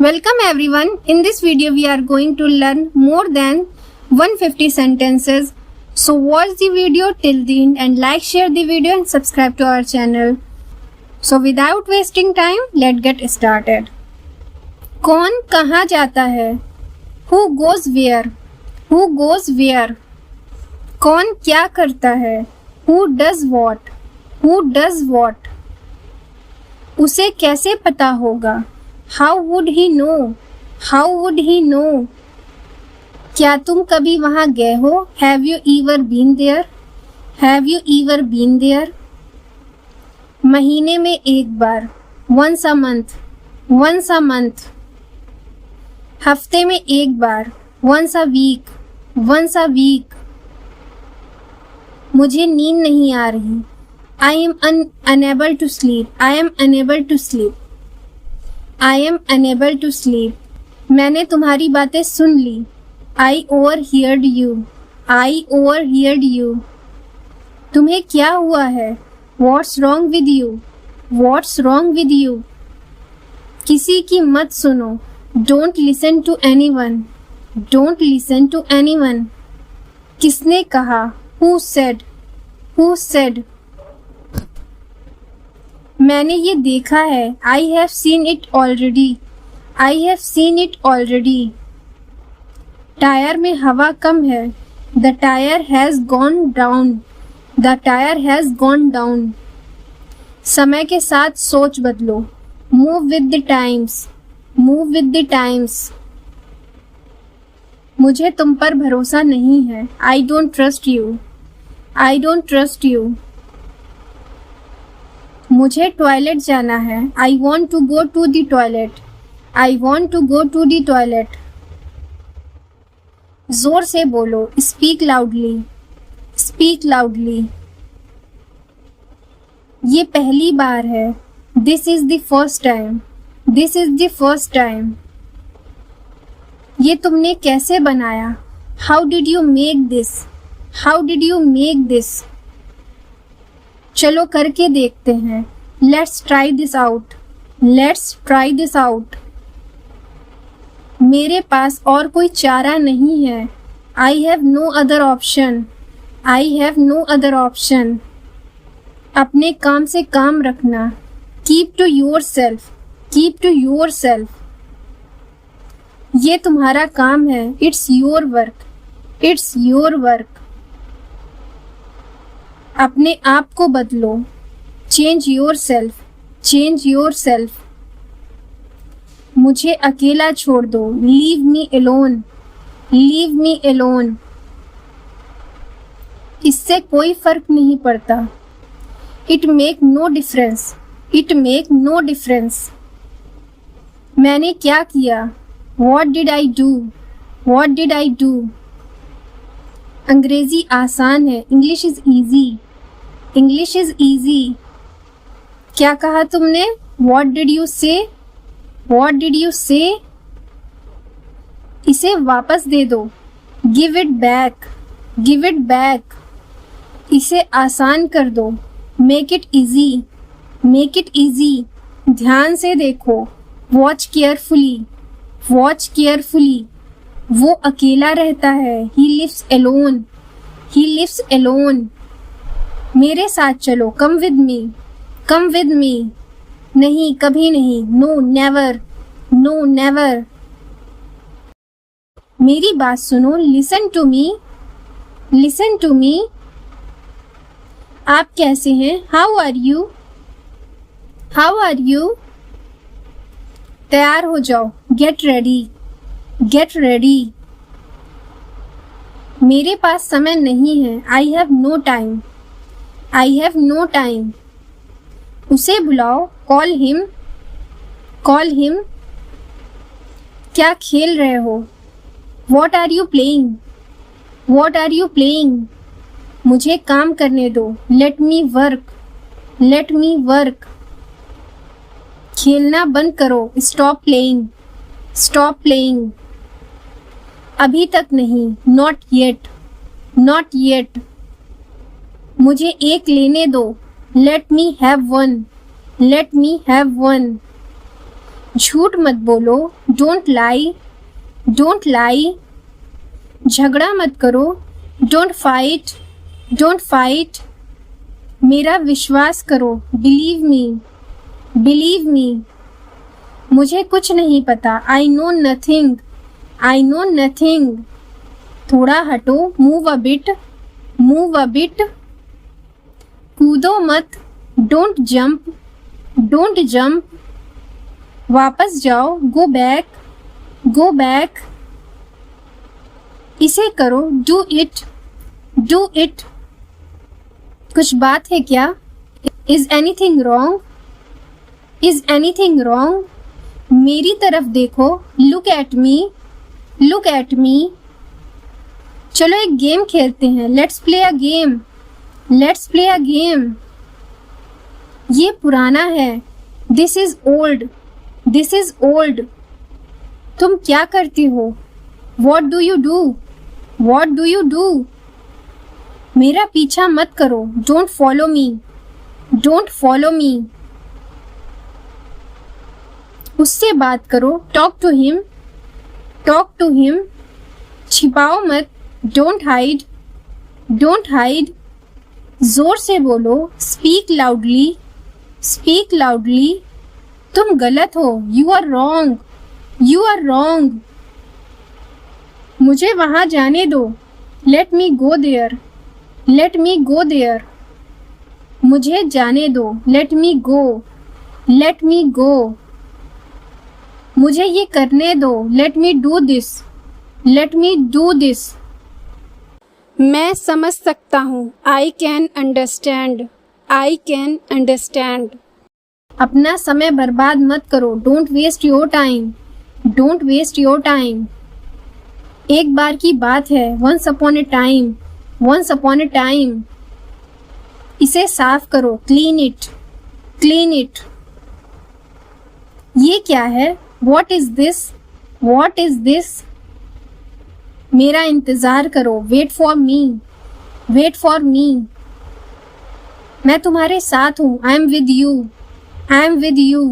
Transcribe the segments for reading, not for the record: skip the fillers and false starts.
Welcome everyone. In this video we are going to learn more than 150 sentences. So watch the video till the end and like, share the video and subscribe to our channel. So without wasting time, let's get started. कौन कहाँ जाता है? Who goes where? Who goes where? कौन क्या करता है? Who does what? Who does what? उसे कैसे पता होगा? How would he know? How would he know? क्या तुम कभी वहाँ गए हो? Have you ever been there? Have you ever been there? महीने में एक बार. Once a month. Once a month. हफ्ते में एक बार. Once a week. Once a week. मुझे नींद नहीं आ रही. I am unable to sleep. I am unable to sleep. I am unable to sleep. मैंने तुम्हारी बातें सुन ली. I overheard you. I overheard you. तुम्हें क्या हुआ है? What's wrong with you? What's wrong with you? किसी की मत सुनो. Don't listen to anyone. Don't listen to anyone. किसने कहा? Who said? Who said? मैंने ये देखा है. I have seen it already. I have seen it already. Tyre में हवा कम है. The tire has gone down. The tire has gone down. समय के साथ सोच बदलो. Move with the times. Move with the times. मुझे तुम पर भरोसा नहीं है. I don't trust you. I don't trust you. मुझे टॉयलेट जाना है. I want to go to the toilet. I want to go to the toilet. जोर से बोलो. Speak loudly. Speak loudly. ये पहली बार है. This is the first time. This is the first time. ये तुमने कैसे बनाया? How did you make this? How did you make this? चलो करके देखते हैं. Let's try this out. Let's try this out. मेरे पास और कोई चारा नहीं है. I have no other option. I have no other option. अपने काम से काम रखना. Keep to yourself. Keep to yourself. ये तुम्हारा काम है. It's your work. It's your work. अपने आप को बदलो. Change yourself. Change yourself. मुझे अकेला छोड़ दो. Leave me alone. Leave me alone. इससे कोई फर्क नहीं पड़ता. It make no difference. It make no difference. मैंने क्या किया? What did I do? What did I do? अंग्रेजी आसान है. English is easy. English is easy. क्या कहा तुमने? What did you say? What did you say? इसे वापस दे दो. Give it back. Give it back. इसे आसान कर दो. Make it easy. Make it easy. ध्यान से देखो. Watch carefully. Watch carefully. वो अकेला रहता है. He lives alone. He lives alone. मेरे साथ चलो. Come with me. Come with me. नहीं, कभी नहीं. No, never. No, never. मेरी बात सुनो. Listen to me. Listen to me. आप कैसे हैं? How are you? How are you? तैयार हो जाओ. Get ready. Get ready. मेरे पास समय नहीं है. I have no time. I have no time. उसे बुलाओ. Call him. Call him. क्या खेल रहे हो? What are you playing? What are you playing? मुझे काम करने दो. Let me work. Let me work. खेलना बंद करो. Stop playing. Stop playing. अभी तक नहीं. Not yet. Not yet. मुझे एक लेने दो. Let me have one. Let me have one. झूठ मत बोलो. Don't lie, don't lie. झगड़ा मत करो, डोंट फाइट, डोंट फाइट। मेरा विश्वास करो, बिलीव मी, बिलीव मी। मुझे कुछ नहीं पता, I know nothing, I know nothing. थोड़ा हटो, move a bit, move a bit. कूदो मत, डोंट जंप, डोंट जंप। वापस जाओ, गो बैक, गो बैक। इसे करो, डू इट, डू इट। कुछ बात है क्या? Is anything wrong, is anything wrong? मेरी तरफ देखो, look at me, look at me. चलो एक गेम खेलते हैं, let's play a game, let's play a game. ये पुराना है, this is old, this is old. तुम क्या करती हो? What do you do, what do you do? मेरा पीछा मत करो, don't follow me, don't follow me. उससे बात करो, talk to him, talk to him. छिपाओ मत, डोंट हाइड, डोंट हाइड। जोर से बोलो, स्पीक लाउडली, स्पीक लाउडली। तुम गलत हो, you are wrong, you are wrong. मुझे वहां जाने दो, let me go there, let me go there. मुझे जाने दो, लेट मी गो, लेट मी गो। मुझे ये करने दो, let me do this, let me do this. मैं समझ सकता हूँ, I can understand, I can understand. अपना समय बर्बाद मत करो, don't waste your time, don't waste your time. एक बार की बात है, once upon a time, once upon a time. इसे साफ करो, क्लीन इट, क्लीन इट। ये क्या है? What is this, what is this? मेरा इंतजार करो, wait for me, wait for me. मैं तुम्हारे साथ हूं, I am with you, I am with you.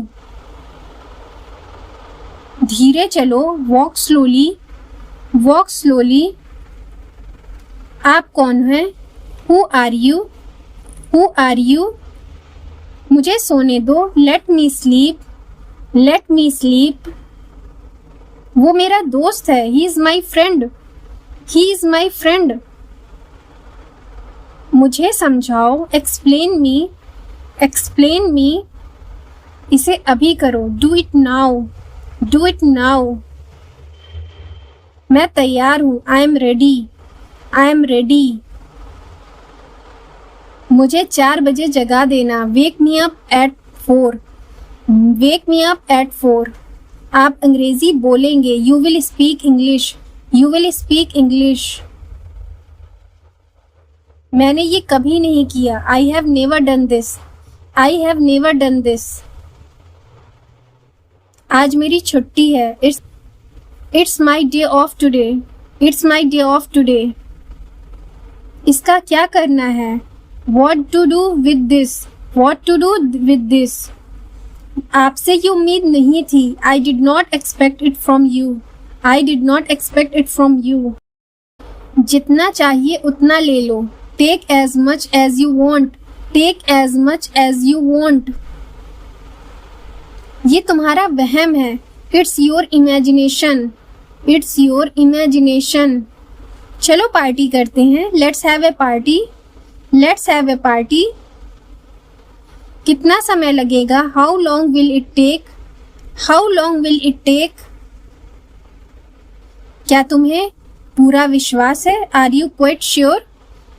धीरे चलो, वॉक स्लोली, वॉक स्लोली। आप कौन हैं? Who are you, who are you? मुझे सोने दो, let me sleep, let me sleep. वो मेरा दोस्त है, he is my friend, he is my friend. मुझे समझाओ, एक्सप्लेन मी, एक्सप्लेन मी। इसे अभी करो, do it now, do it now. मैं तैयार हूं, I am ready, I am ready. मुझे 4 बजे जगा देना, wake me up at 4, wake me up at 4। आप अंग्रेजी बोलेंगे, you will speak English, you will speak English. मैंने ये कभी नहीं किया, I have never done this, I have never done this. आज मेरी छुट्टी है, it's my day off today, it's my day off today. इसका क्या करना है? What to do with this, what to do with this? आपसे ये उम्मीद नहीं थी, I did not expect it from you, I did not expect it from you. जितना चाहिए उतना ले लो, take as much as you want, take as much as you want. ये तुम्हारा वहम है, it's your imagination, it's your imagination. चलो पार्टी करते हैं, let's have a party, let's have a party. कितना समय लगेगा? How long will it take, how long will it take? क्या तुम्हें पूरा विश्वास है? Are you quite sure,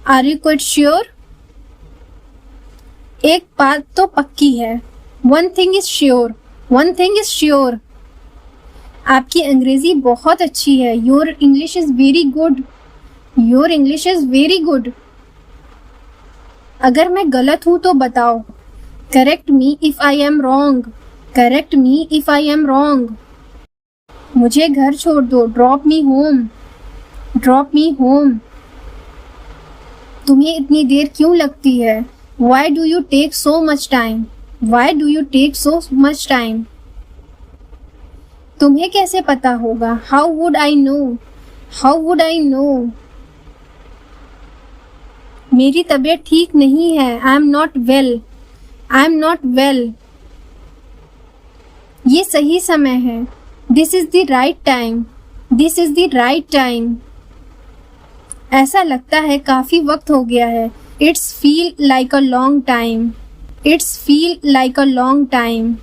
are you quite sure? एक बात तो पक्की है, one thing is sure, one thing is sure. आपकी अंग्रेजी बहुत अच्छी है, your English is very good, your English is very good. अगर मैं गलत हूं तो बताओ, correct me if I am wrong, correct me if I am wrong. मुझे घर छोड़ दो, drop me home, drop me home. तुम्हें इतनी देर क्यों लगती है? Why do you take so much time, why do you take so much time? तुम्हें कैसे पता होगा? How would I know? How would I know? मेरी तबीयत ठीक नहीं है। I am not well. I am not well. ये सही समय है। This is the right time. This is the right time. ऐसा लगता है काफी वक्त हो गया है। It's feel like a long time. It's feel like a long time.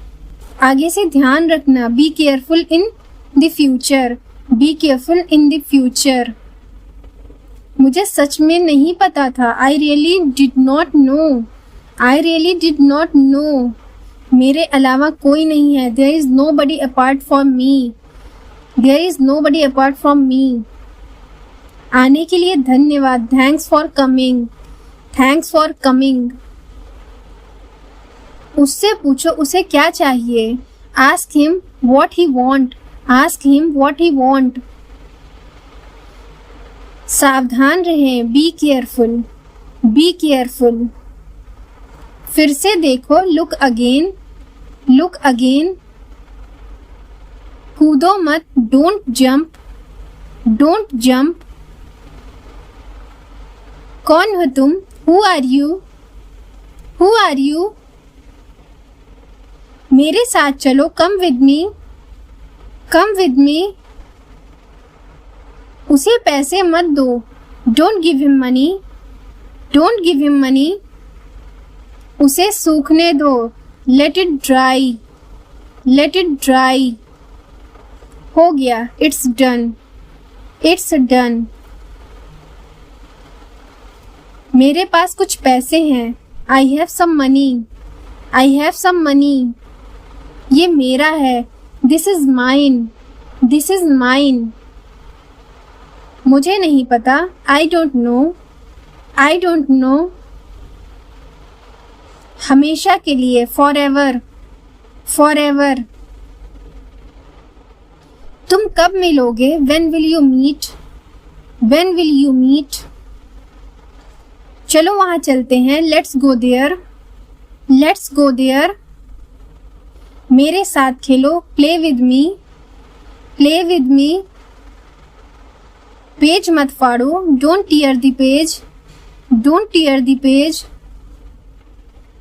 आगे से ध्यान रखना। Be careful in the future. Be careful in the future. मुझे सच में नहीं पता था। I really did not know. I really did not know. मेरे अलावा कोई नहीं है। There is nobody apart from me. There is nobody apart from me. आने के लिए धन्यवाद। Thanks for coming. Thanks for coming. उससे पूछो उसे क्या चाहिए। Ask him what he want. Ask him what he want. सावधान रहें। Be careful. Be careful. फिर से देखो। Look again. Look again. कूदो मत। Don't jump. Don't jump. कौन हो तुम? Who are you? Who are you? मेरे साथ चलो। Come with me. Come with मी। उसे पैसे मत दो। Don't give him money. Don't give him money. उसे सूखने दो। Let it dry. Let it dry. हो गया। It's done. It's done. मेरे पास कुछ पैसे हैं। I have some money. I have some money. ये मेरा है। This is mine. This is mine. मुझे नहीं पता। I don't know. I don't know. हमेशा के लिए। Forever. Forever. तुम कब मिलोगे? When will you meet? When will you meet? चलो वहां चलते हैं। Let's go there. Let's go there. मेरे साथ खेलो। Play with me. Play with me. Page मत फाड़ो। Don't tear the page. Don't tear the page.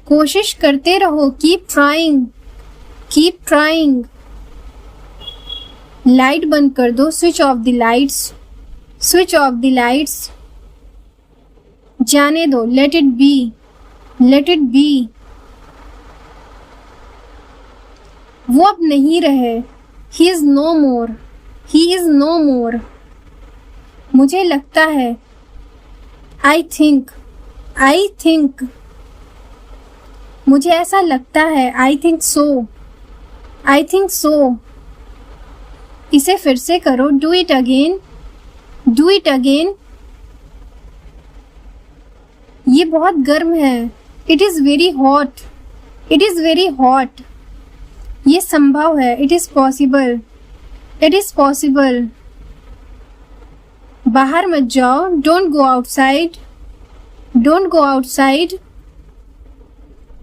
कोशिश करते रहो। Keep trying. Keep trying. Light बंद कर दो। Switch off the lights. Switch off the lights. जाने दो। Let it be. Let it be. वो अब नहीं रहे। He is no more. He is no more. मुझे लगता है। I think. I think. मुझे ऐसा लगता है। I think so. I think so. इसे फिर से करो। Do it again. Do it again. ये बहुत गर्म है। It is very hot. It is very hot. ये संभव है। It is possible. It is possible. बाहर मत जाओ। Don't go outside. Don't go outside.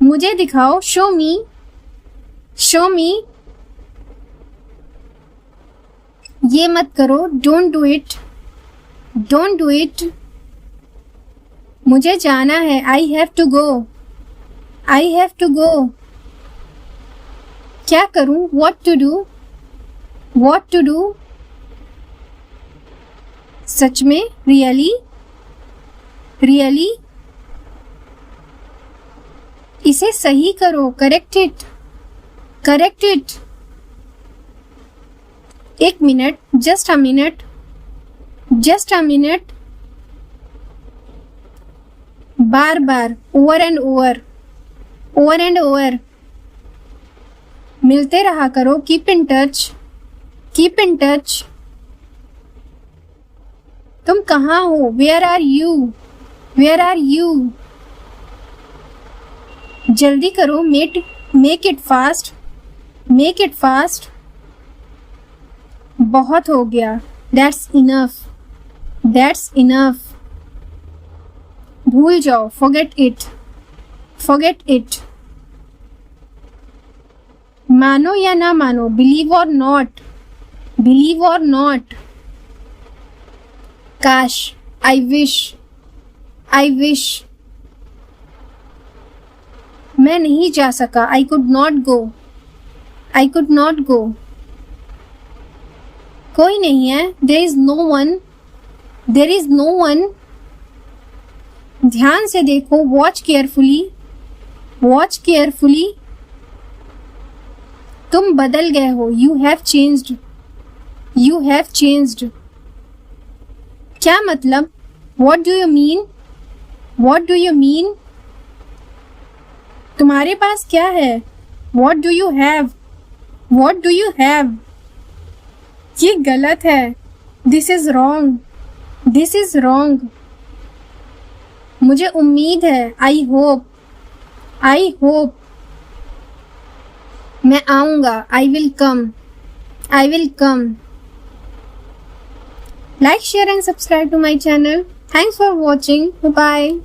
मुझे दिखाओ। Show me. Show me. ये मत करो। Don't do it. Don't do it. मुझे जाना है। I have to go. I have to go. क्या करूं? What to do? What to do? सच में? रियली? रियली? इसे सही करो। Correct it. Correct it. एक minute. Just a minute. Just a minute. बार बार। Over and over. Over and over. मिलते रहा करो। Keep in touch. Keep in touch. तुम कहाँ हो? Where are you? Where are you? जल्दी करो। Make it fast. Make it fast. बहुत हो गया। That's enough. That's enough. भूल जाओ। Forget it. Forget it. मानो या ना मानो। Believe or not. बिलीव और नॉट, काश, आई विश, मैं नहीं जा सका, आई कुड नॉट गो, कोई नहीं है, देयर इज नो वन, ध्यान से देखो, वॉच केयरफुली, तुम बदल गए हो, यू हैव चेंज्ड, क्या मतलब, व्हाट डू यू मीन, तुम्हारे पास क्या है, व्हाट डू यू हैव, ये गलत है, दिस इज रॉन्ग, मुझे उम्मीद है, आई होप, मैं आऊंगा, I will come, like, share and subscribe to my channel. Thanks for watching. Bye bye.